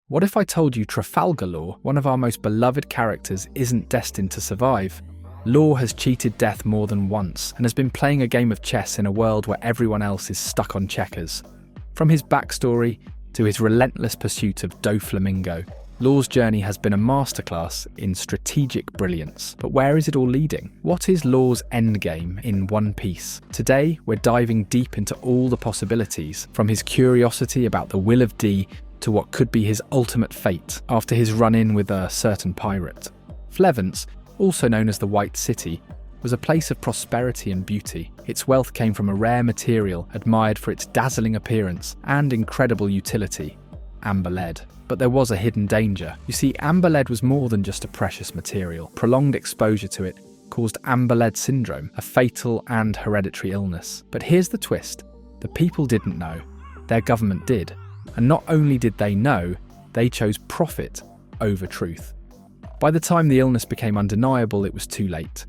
What if I told you Trafalgar Law, one of our most beloved characters, isn't destined to survive? Law has cheated death more than once and has been playing a game of chess in a world where everyone else is stuck on checkers. From his backstory to his relentless pursuit of Doflamingo, Law's journey has been a masterclass in strategic brilliance. But where is it all leading? What is Law's endgame in one piece? Today, we're diving deep into all the possibilities, from his curiosity about the will of D to what could be his ultimate fate after his run-in with a certain pirate. Flevance, also known as the White City, was a place of prosperity and beauty. Its wealth came from a rare material admired for its dazzling appearance and incredible utility, amber lead. But there was a hidden danger. You see, amber lead was more than just a precious material. Prolonged exposure to it caused amber lead syndrome, a fatal and hereditary illness. But here's the twist. The people didn't know. Their government did. And not only did they know, they chose profit over truth. By the time the illness became undeniable, it was too late.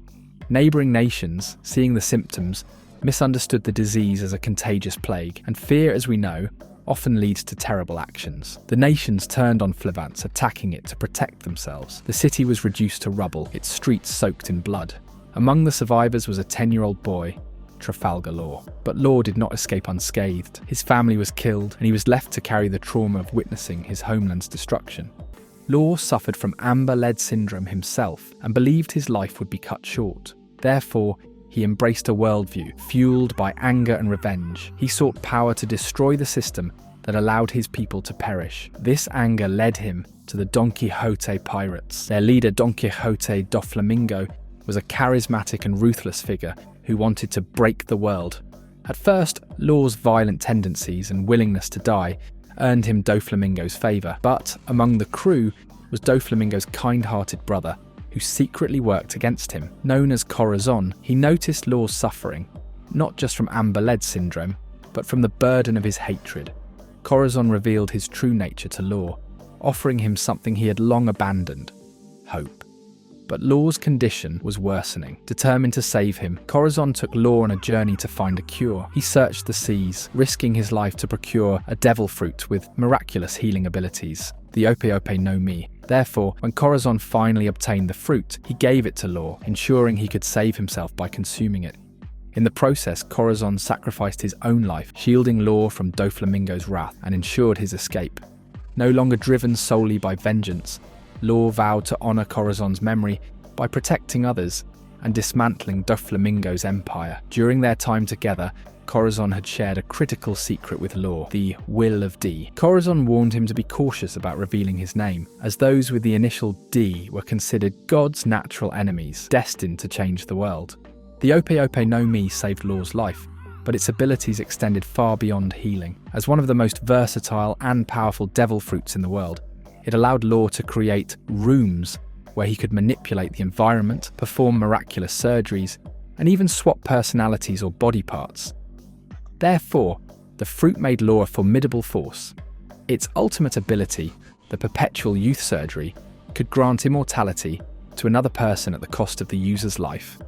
Neighbouring nations, seeing the symptoms, misunderstood the disease as a contagious plague, and fear, as we know, often leads to terrible actions. The nations turned on Flevance, attacking it to protect themselves. The city was reduced to rubble, its streets soaked in blood. Among the survivors was a 10-year-old boy, Trafalgar Law. But Law did not escape unscathed. His family was killed, and he was left to carry the trauma of witnessing his homeland's destruction. Law suffered from amber lead syndrome himself and believed his life would be cut short. Therefore, he embraced a worldview fueled by anger and revenge. He sought power to destroy the system that allowed his people to perish. This anger led him to the Don Quixote pirates. Their leader, Don Quixote Doflamingo, was a charismatic and ruthless figure who wanted to break the world. At first, Law's violent tendencies and willingness to die earned him Doflamingo's favour, but among the crew was Doflamingo's kind-hearted brother, who secretly worked against him. Known as Corazon, he noticed Law's suffering, not just from amber lead syndrome, but from the burden of his hatred. Corazon revealed his true nature to Law, offering him something he had long abandoned: hope. But Law's condition was worsening. Determined to save him, Corazon took Law on a journey to find a cure. He searched the seas, risking his life to procure a devil fruit with miraculous healing abilities, the Ope no Mi. Therefore, when Corazon finally obtained the fruit, he gave it to Law, ensuring he could save himself by consuming it. In the process, Corazon sacrificed his own life, shielding Law from Doflamingo's wrath and ensured his escape. No longer driven solely by vengeance, Law vowed to honour Corazon's memory by protecting others and dismantling Doflamingo's empire. During their time together, Corazon had shared a critical secret with Law, the Will of D. Corazon warned him to be cautious about revealing his name, as those with the initial D were considered God's natural enemies, destined to change the world. The Ope no Mi saved Law's life, but its abilities extended far beyond healing. As one of the most versatile and powerful devil fruits in the world, it allowed Law to create rooms where he could manipulate the environment, perform miraculous surgeries, and even swap personalities or body parts. Therefore, the fruit made Law a formidable force. Its ultimate ability, the perpetual youth surgery, could grant immortality to another person at the cost of the user's life,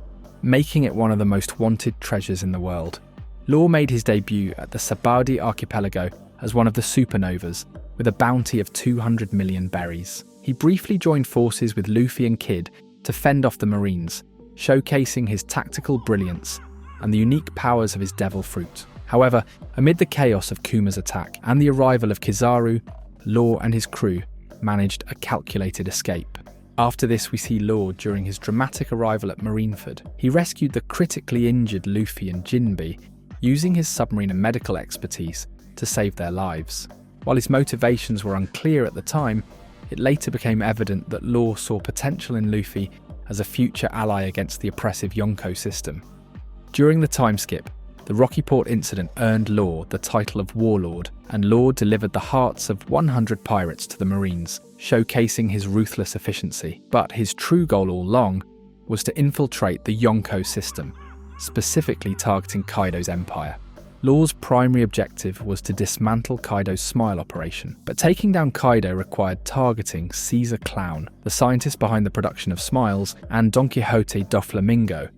making it one of the most wanted treasures in the world. Law made his debut at the Sabaudi archipelago as one of the supernovas, with a bounty of 200 million berries. He briefly joined forces with Luffy and Kid to fend off the Marines, showcasing his tactical brilliance and the unique powers of his devil fruit. However, amid the chaos of Kuma's attack and the arrival of Kizaru, Law and his crew managed a calculated escape. After this, we see Law during his dramatic arrival at Marineford. He rescued the critically injured Luffy and Jinbe, using his submarine and medical expertise to save their lives. While his motivations were unclear at the time, it later became evident that Law saw potential in Luffy as a future ally against the oppressive Yonko system. During the time skip, the Rocky Port incident earned Law the title of Warlord, and Law delivered the hearts of 100 pirates to the Marines, showcasing his ruthless efficiency. But his true goal all along was to infiltrate the Yonko system, specifically targeting Kaido's empire. Law's primary objective was to dismantle Kaido's Smile operation, but taking down Kaido required targeting Caesar Clown, the scientist behind the production of smiles, and Don Quixote Doflamingo,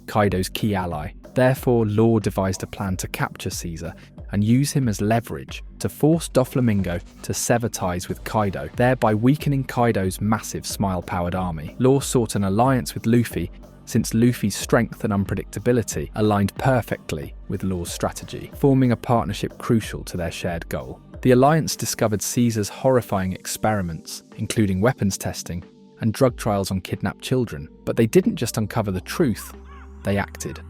Kaido's key ally. Therefore, Law devised a plan to capture Caesar and use him as leverage to force Doflamingo to sever ties with Kaido, thereby weakening Kaido's massive Smile-powered army. Law sought an alliance with Luffy since Luffy's strength and unpredictability aligned perfectly with Law's strategy, forming a partnership crucial to their shared goal. The alliance discovered Caesar's horrifying experiments, including weapons testing and drug trials on kidnapped children, but they didn't just uncover the truth, they acted.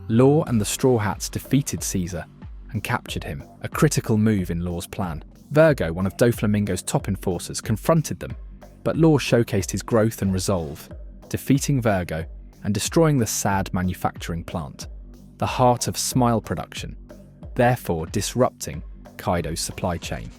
Law and the Straw Hats defeated Caesar and captured him, a critical move in Law's plan. Virgo, one of Doflamingo's top enforcers, confronted them, but Law showcased his growth and resolve, defeating Virgo and destroying the sad manufacturing plant, the heart of Smile production, therefore disrupting Kaido's supply chain.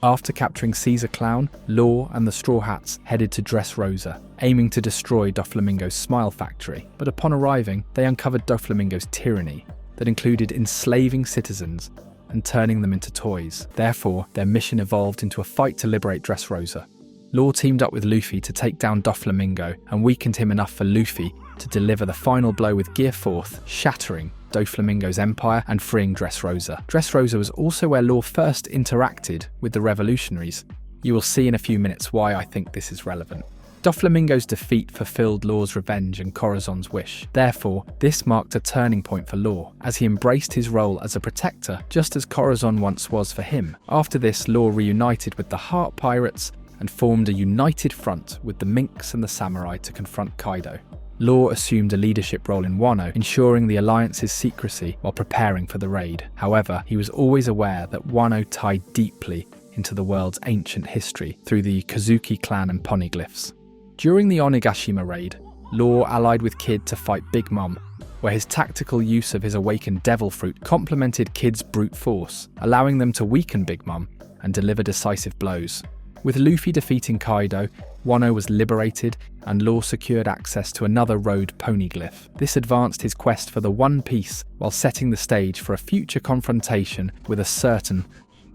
After capturing Caesar Clown, Law and the Straw Hats headed to Dressrosa, aiming to destroy Doflamingo's Smile factory. But upon arriving, they uncovered Doflamingo's tyranny that included enslaving citizens and turning them into toys. Therefore, their mission evolved into a fight to liberate Dressrosa. Law teamed up with Luffy to take down Doflamingo and weakened him enough for Luffy to deliver the final blow with Gear 4th, shattering Doflamingo's empire and freeing Dressrosa. Dressrosa was also where Law first interacted with the revolutionaries. You will see in a few minutes why I think this is relevant. Doflamingo's defeat fulfilled Law's revenge and Corazon's wish. Therefore, this marked a turning point for Law, as he embraced his role as a protector, just as Corazon once was for him. After this, Law reunited with the Heart Pirates and formed a united front with the Minks and the Samurai to confront Kaido. Law assumed a leadership role in Wano, ensuring the alliance's secrecy while preparing for the raid. However, he was always aware that Wano tied deeply into the world's ancient history through the Kozuki clan and poneglyphs. During the Onigashima raid, Law allied with Kid to fight Big Mom, where his tactical use of his awakened devil fruit complemented Kid's brute force, allowing them to weaken Big Mom and deliver decisive blows. With Luffy defeating Kaido, Wano was liberated and Law secured access to another road poneglyph. This advanced his quest for the One Piece while setting the stage for a future confrontation with a certain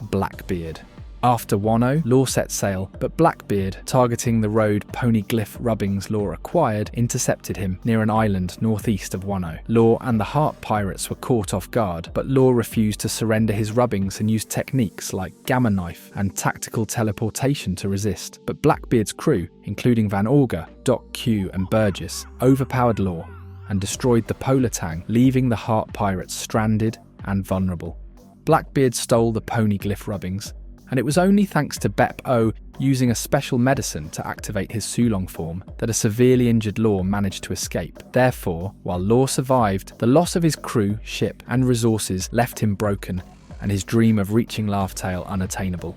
Blackbeard. After Wano, Law set sail, but Blackbeard, targeting the road poneglyph rubbings Law acquired, intercepted him near an island northeast of Wano. Law and the Heart Pirates were caught off guard, but Law refused to surrender his rubbings and used techniques like Gamma Knife and tactical teleportation to resist. But Blackbeard's crew, including Van Auger, Doc Q and Burgess, overpowered Law and destroyed the Polar Tang, leaving the Heart Pirates stranded and vulnerable. Blackbeard stole the poneglyph rubbings, and it was only thanks to Bep-O using a special medicine to activate his Sulong form that a severely injured Law managed to escape. Therefore, while Law survived, the loss of his crew, ship, and resources left him broken, and his dream of reaching Laugh Tale unattainable.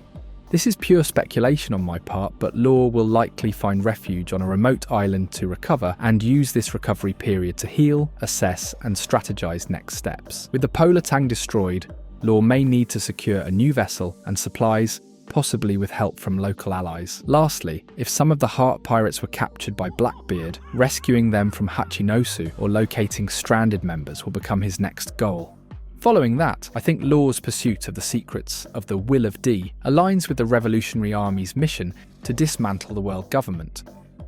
This is pure speculation on my part, but Law will likely find refuge on a remote island to recover and use this recovery period to heal, assess, and strategize next steps. With the Polar Tang destroyed, Law may need to secure a new vessel and supplies, possibly with help from local allies. Lastly, if some of the Heart Pirates were captured by Blackbeard, rescuing them from Hachinosu or locating stranded members will become his next goal. Following that, I think Law's pursuit of the secrets of the Will of D aligns with the Revolutionary Army's mission to dismantle the world government.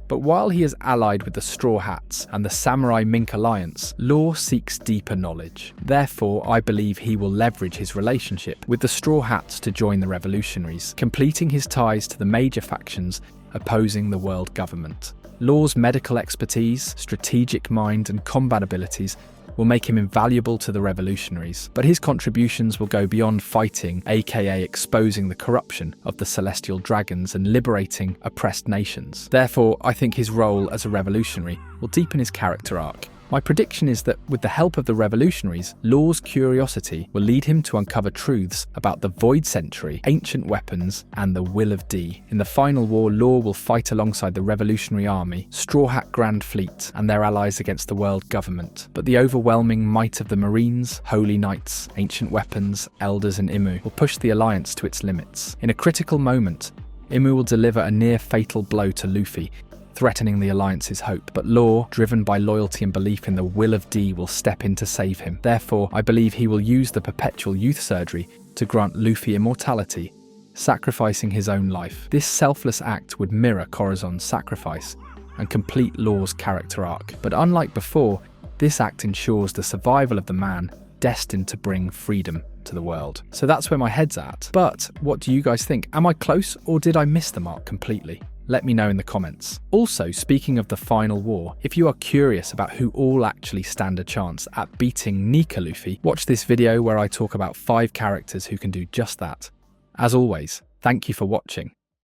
But while he is allied with the Straw Hats and the Samurai Mink Alliance, Law seeks deeper knowledge. Therefore, I believe he will leverage his relationship with the Straw Hats to join the revolutionaries, completing his ties to the major factions opposing the world government. Law's medical expertise, strategic mind, and combat abilities will make him invaluable to the revolutionaries, but his contributions will go beyond fighting, aka exposing the corruption of the celestial dragons and liberating oppressed nations. Therefore, I think his role as a revolutionary will deepen his character arc. My prediction is that with the help of the revolutionaries, Law's curiosity will lead him to uncover truths about the Void Century, ancient weapons, and the Will of D. In the final war, Law will fight alongside the Revolutionary Army, Straw Hat Grand Fleet, and their allies against the world government. But the overwhelming might of the Marines, Holy Knights, ancient weapons, elders, and Imu will push the alliance to its limits. In a critical moment, Imu will deliver a near-fatal blow to Luffy, threatening the alliance's hope, but Law, driven by loyalty and belief in the Will of D, will step in to save him. Therefore, I believe he will use the perpetual youth surgery to grant Luffy immortality, sacrificing his own life. This selfless act would mirror Corazon's sacrifice and complete Law's character arc. But unlike before, this act ensures the survival of the man destined to bring freedom. to the world. So that's where my head's at. But what do you guys think? Am I close or did I miss the mark completely? Let me know in the comments. Also, speaking of the final war, if you are curious about who all actually stand a chance at beating Nika Luffy, watch this video where I talk about 5 characters who can do just that. As always, thank you for watching.